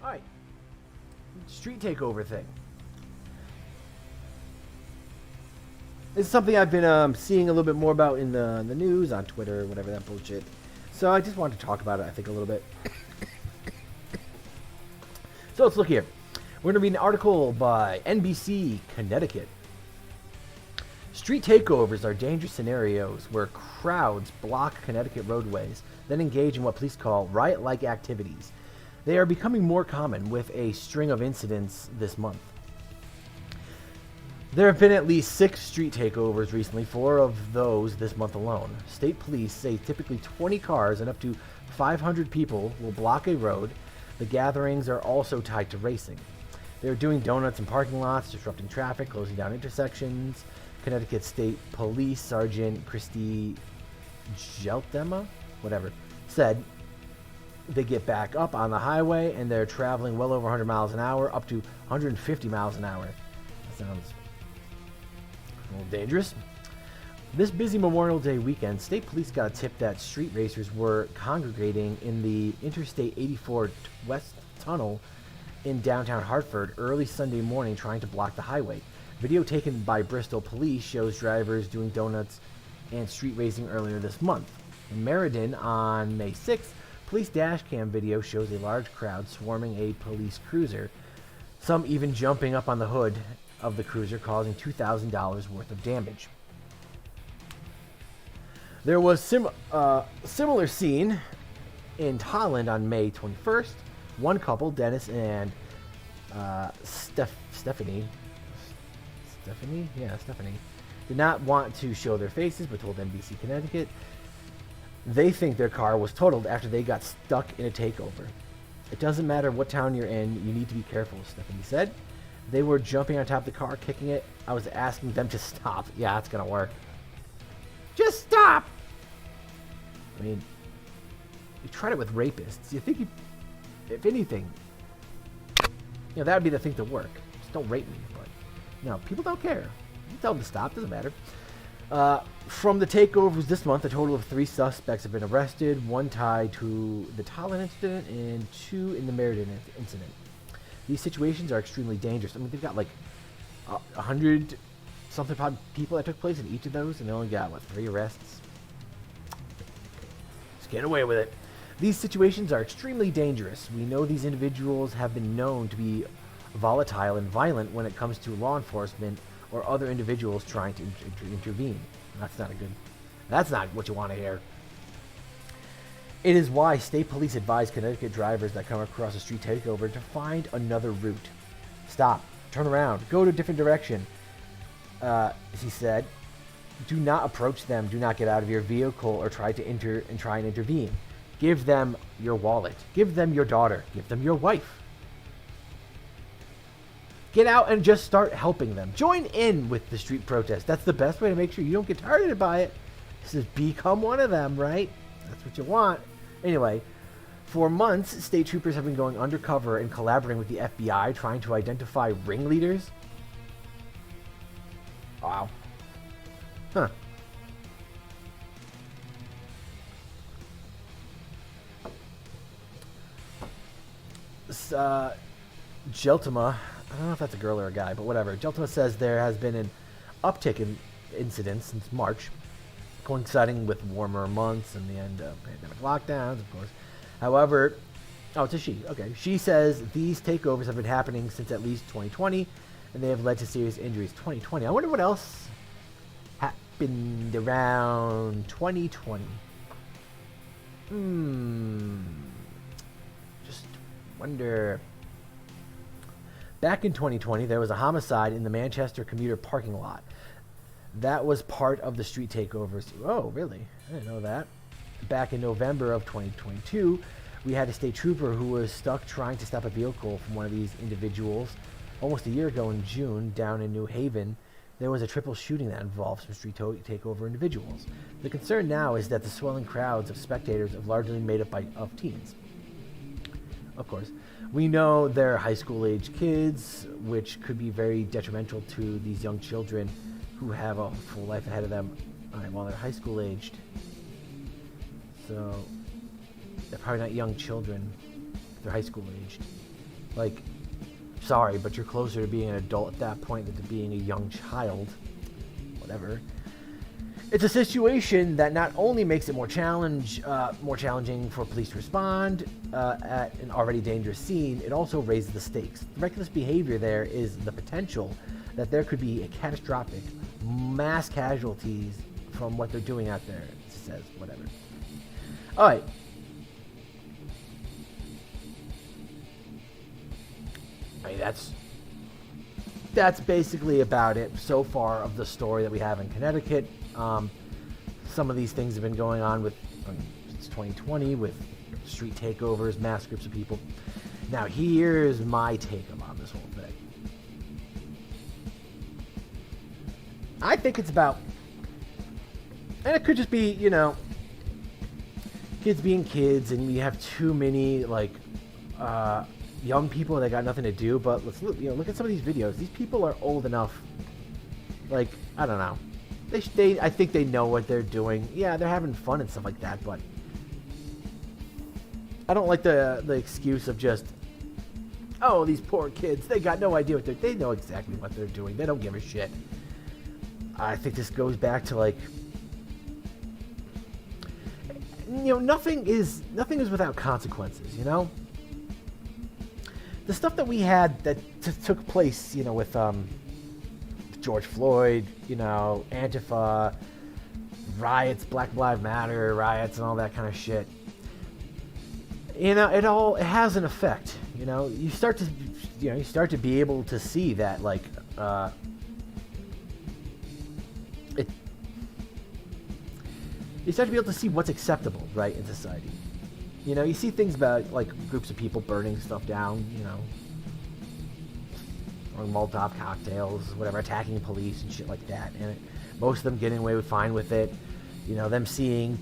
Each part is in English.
Alright. Street takeover thing. It's something I've been seeing a little bit more about in the news, on Twitter, whatever that bullshit. So I just wanted to talk about it, I think, a little bit. So let's look here. We're going to read an article by NBC Connecticut. Street takeovers are dangerous scenarios where crowds block Connecticut roadways, then engage in what police call riot-like activities. They are becoming more common with a string of incidents this month. There have been at least 6 street takeovers recently, 4 of those this month alone. State police say typically 20 cars and up to 500 people will block a road. The gatherings are also tied to racing. They're doing donuts in parking lots, disrupting traffic, closing down intersections. Connecticut State Police Sergeant Christy Geltema, said they get back up on the highway and they're traveling well over 100 miles an hour, up to 150 miles an hour. That sounds a little dangerous. This busy Memorial Day weekend, state police got a tip that street racers were congregating in the Interstate 84 West Tunnel in downtown Hartford early Sunday morning trying to block the highway. Video taken by Bristol police shows drivers doing donuts and street racing earlier this month. In Meriden on May 6th, police dash cam video shows a large crowd swarming a police cruiser, some even jumping up on the hood of the cruiser, causing $2,000 worth of damage. There was similar scene in Holland on May 21st. One couple, Dennis and Stephanie, did not want to show their faces, but told NBC Connecticut they think their car was totaled after they got stuck in a takeover. It doesn't matter what town you're in, you need to be careful, Stephanie said. They were jumping on top of the car, kicking it. I was asking them to stop. Yeah, that's gonna work. Just stop! I mean, you tried it with rapists. You think if anything, that would be the thing to work. Just don't rape me. But, people don't care. You tell them to stop. Doesn't matter. From the takeovers this month, a total of 3 suspects have been arrested. 1 tied to the Tallinn incident and 2 in the Meriden incident. These situations are extremely dangerous. I mean, they've got like 100 something people that took place in each of those, and they only got 3 arrests. Just get away with it. These situations are extremely dangerous. We know these individuals have been known to be volatile and violent when it comes to law enforcement or other individuals trying to intervene. That's not what you want to hear. It is why state police advise Connecticut drivers that come across a street takeover to find another route. Stop. Turn around. Go to a different direction. He said, do not approach them. Do not get out of your vehicle or try and intervene. Give them your wallet. Give them your daughter. Give them your wife. Get out and just start helping them. Join in with the street protest. That's the best way to make sure you don't get targeted by it. This is become one of them, right? That's what you want. Anyway, for months, state troopers have been going undercover and collaborating with the FBI, trying to identify ringleaders. Wow. Huh. Geltema, I don't know if that's a girl or a guy, but whatever. Geltema says there has been an uptick in incidents since March, coinciding with warmer months and the end of pandemic lockdowns, of course. However, it's a she. Okay. She says these takeovers have been happening since at least 2020, and they have led to serious injuries. 2020. I wonder what else happened around 2020. Just wonder. Back in 2020, there was a homicide in the Manchester commuter parking lot. That was part of the street takeovers. Oh, really? I didn't know that. Back in November of 2022, we had a state trooper who was stuck trying to stop a vehicle from one of these individuals. Almost a year ago in June, down in New Haven, there was a triple shooting that involved some street takeover individuals. The concern now is that the swelling crowds of spectators have largely made up of teens. Of course, we know they're high school age kids, which could be very detrimental to these young children who have a full life ahead of them while they're high school aged. So they're probably not young children. They're high school aged. Like, sorry, but you're closer to being an adult at that point than to being a young child. Whatever. It's a situation that not only makes it more challenging for police to respond at an already dangerous scene, it also raises the stakes. The reckless behavior there is the potential that there could be a catastrophic mass casualties from what they're doing out there. It says, whatever. All right. I mean, that's basically about it so far of the story that we have in Connecticut. Some of these things have been going on since 2020 with street takeovers, mass groups of people. Now, here's my take on this whole thing. I think it's about, and it could just be, kids being kids, and you have too many, young people that got nothing to do. But let's look at some of these videos. These people are old enough. I don't know. I think they know what they're doing. Yeah, they're having fun and stuff like that, but I don't like the excuse of just, oh, these poor kids, they got no idea they know exactly what they're doing. They don't give a shit. I think this goes back to nothing is without consequences, The stuff that we had that took place, with George Floyd, Antifa, riots, Black Lives Matter riots, and all that kind of shit. It has an effect. You start to be able to see that, you start to be able to see what's acceptable, right, in society. You see things about groups of people burning stuff down, or Molotov cocktails, whatever, attacking police and shit like that, and most of them getting away fine with it. Them seeing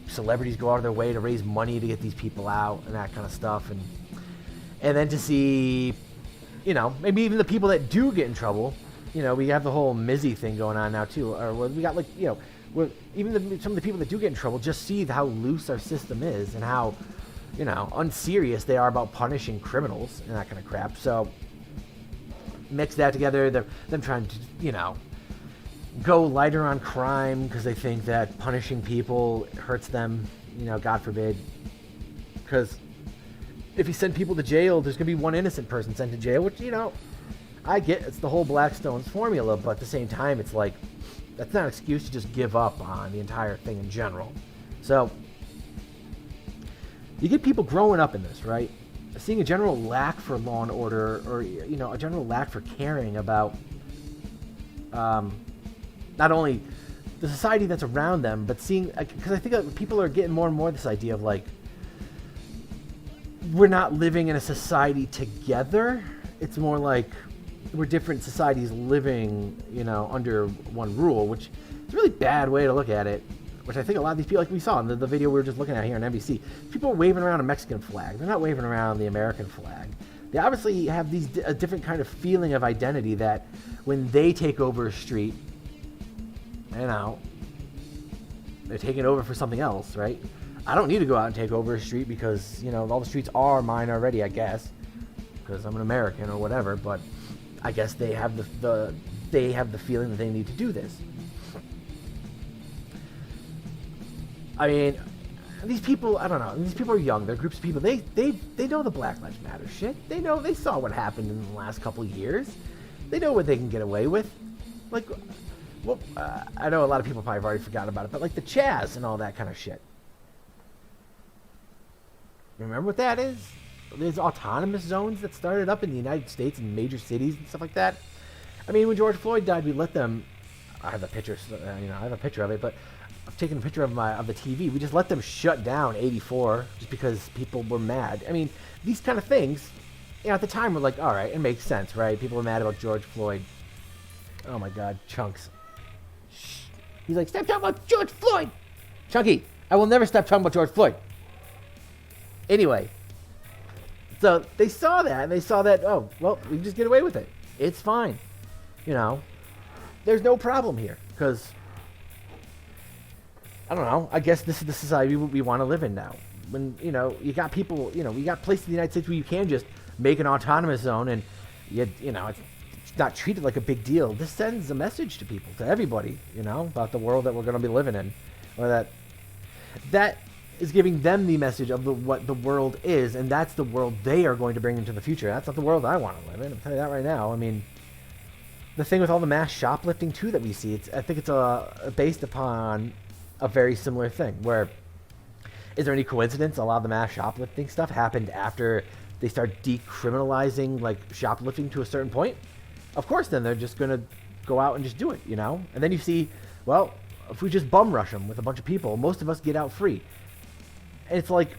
celebrities go out of their way to raise money to get these people out and that kind of stuff, and then to see, maybe even the people that do get in trouble. We have the whole Mizzy thing going on now too, or we got some of the people that do get in trouble just see how loose our system is and how, unserious they are about punishing criminals and that kind of crap. So mix that together, them trying to, go lighter on crime because they think that punishing people hurts them, God forbid. Because if you send people to jail, there's going to be one innocent person sent to jail, which, I get it's the whole Blackstone's formula, but at the same time, it's that's not an excuse to just give up on the entire thing in general. So you get people growing up in this, right? Seeing a general lack for law and order, or a general lack for caring about not only the society that's around them, but seeing, because I think that people are getting more and more this idea of we're not living in a society together. It's more like we're different societies living, under one rule, which is a really bad way to look at it. Which I think a lot of these people, like we saw in the video we were just looking at here on NBC, people are waving around a Mexican flag. They're not waving around the American flag. They obviously have a different kind of feeling of identity that when they take over a street, they're taking over for something else, right? I don't need to go out and take over a street because, all the streets are mine already, I guess, because I'm an American or whatever, but I guess they have the feeling that they need to do this. I mean, these people, I don't know. These people are young. They're groups of people. They know the Black Lives Matter shit. They saw what happened in the last couple of years. They know what they can get away with. I know a lot of people probably have already forgotten about it, but the Chaz and all that kind of shit. Remember what that is? There's autonomous zones that started up in the United States in major cities and stuff like that. I mean, when George Floyd died, we let them. I have a picture. I have a picture of it, but I've taken a picture of the TV. We just let them shut down 84 just because people were mad. I mean, these kind of things, at the time, we're all right, it makes sense, right? People were mad about George Floyd. Oh my God, Chunks. Shh. He's like, stop talking about George Floyd. Chunky, I will never stop talking about George Floyd. Anyway, so they saw that, and they saw that, oh, well, we can just get away with it. It's fine. There's no problem here, because I don't know. I guess this is the society we want to live in now. When, you got people, we got places in the United States where you can just make an autonomous zone, and it's not treated like a big deal. This sends a message to people, to everybody, about the world that we're going to be living in, or that is giving them the message of what the world is, and that's the world they are going to bring into the future. That's not the world I want to live in. I'll tell you that right now. I mean, the thing with all the mass shoplifting too that we see, I think it's based upon a very similar thing. Where is there any coincidence? A lot of the mass shoplifting stuff happened after they start decriminalizing like shoplifting to a certain point. Of course, then they're just gonna go out and just do it, And then you see, well, if we just bum rush them with a bunch of people, most of us get out free. And it's like,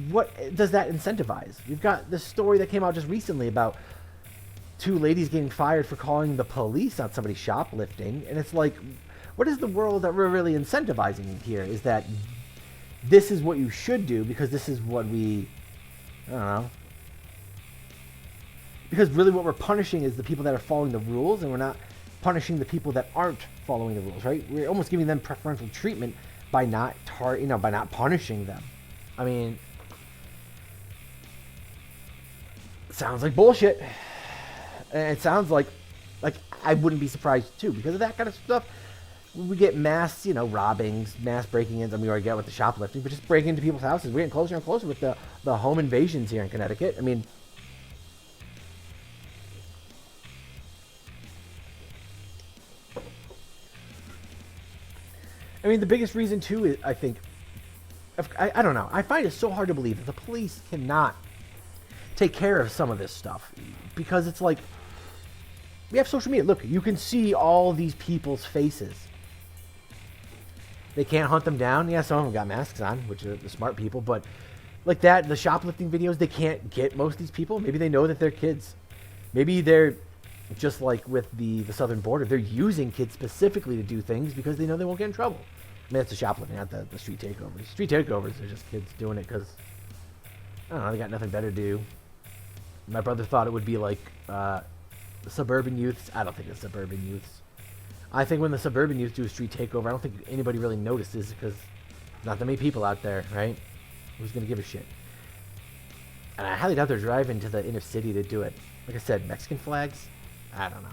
what does that incentivize? You've got this story that came out just recently about 2 ladies getting fired for calling the police on somebody shoplifting, and it's like, what is the world that we're really incentivizing here? Is that this is what you should do because this is what I don't know. Because really what we're punishing is the people that are following the rules, and we're not punishing the people that aren't following the rules, right? We're almost giving them preferential treatment by not by not punishing them. I mean, it sounds like bullshit. And it sounds like I wouldn't be surprised too, because of that kind of stuff. We get mass, robbings, mass breaking-ins. I mean, we already get with the shoplifting, but just breaking into people's houses. We're getting closer and closer with the home invasions here in Connecticut. I mean, the biggest reason too is, I think, I don't know. I find it so hard to believe that the police cannot take care of some of this stuff, because it's like, we have social media. Look, you can see all these people's faces. They can't hunt them down. Yeah, some of them got masks on, which are the smart people, but like that, the shoplifting videos, they can't get most of these people. Maybe they know that they're kids. Maybe they're just like with the southern border. They're using kids specifically to do things because they know they won't get in trouble. I mean, that's the shoplifting, not the street takeovers. Street takeovers are just kids doing it because, I don't know, they got nothing better to do. My brother thought it would be like suburban youths. I don't think it's suburban youths. I think when the suburban youths do a street takeover, I don't think anybody really notices, because there's not that many people out there, right? Who's going to give a shit? And I highly doubt they're driving to the inner city to do it. Like I said, Mexican flags? I don't know.